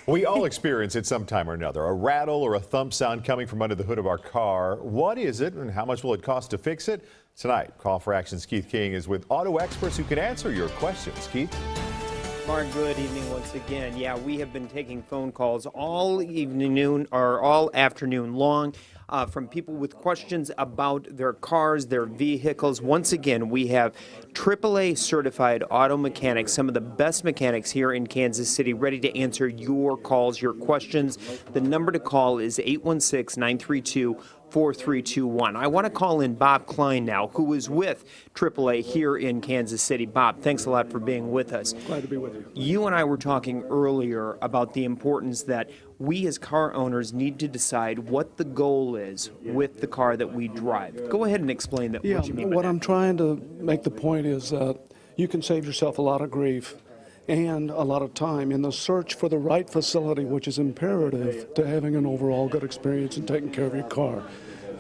We all experience it sometime or another, a rattle or a thump sound coming from under the hood of our car. What is it and how much will it cost to fix it? Tonight, Call for Action's Keith King is with auto experts who can answer your questions. Keith? Mark, good evening once again. Yeah, we have been taking phone calls all evening or all afternoon long from people with questions about their cars, their vehicles. Once again, we have AAA certified auto mechanics, some of the best mechanics here in Kansas City, ready to answer your calls, your questions. The number to call is 816-932-4321. I want to call in Bob Kline now, who is with AAA here in Kansas City. Bob, thanks a lot for being with us. Glad to be with you. You and I were talking earlier about the importance that we as car owners need to decide what the goal is with the car that we drive. Go ahead and explain that. Yeah, What you mean by what that. I'm trying to make the point is that you can save yourself a lot of grief and a lot of time in the search for the right facility, which is imperative to having an overall good experience and taking care of your car.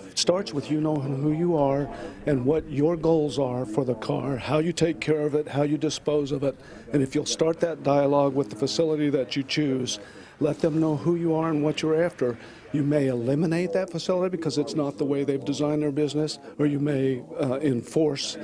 It starts with you knowing who you are and what your goals are for the car, how you take care of it, how you dispose of it. And if you'll start that dialogue with the facility that you choose, let them know who you are and what you're after. You may eliminate that facility because it's not the way they've designed their business, or you may reinforce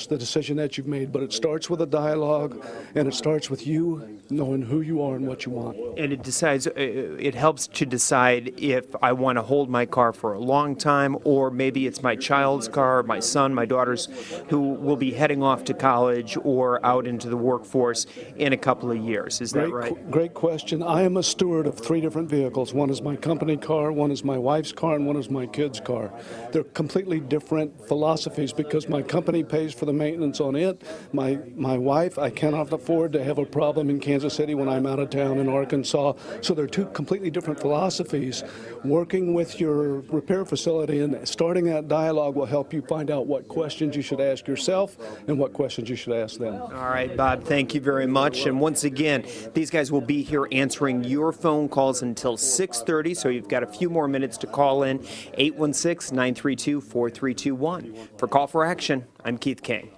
the decision that you've made. But it starts with a dialogue, and it starts with you knowing who you are and what you want. And it helps to decide if I want to hold my car for a long time, or maybe it's my child's car, my son, my daughter's, who will be heading off to college or out into the workforce in a couple of years. Is that right? Great question. I am a steward of 3 different vehicles. One is my company car, one is my wife's car, and one is my kid's car. They're completely different philosophies because my company pays for the maintenance on it. My wife, I cannot afford to have a problem in Kansas City when I'm out of town in Arkansas. So they're 2 completely different philosophies. Working with your repair facility and starting that dialogue will help you find out what questions you should ask yourself and what questions you should ask them. All right, Bob, thank you very much. And once again, these guys will be here answering your phone calls until 6:30, so you've got a few more minutes to call in. 816-932-4321. For Call for Action, I'm Keith King.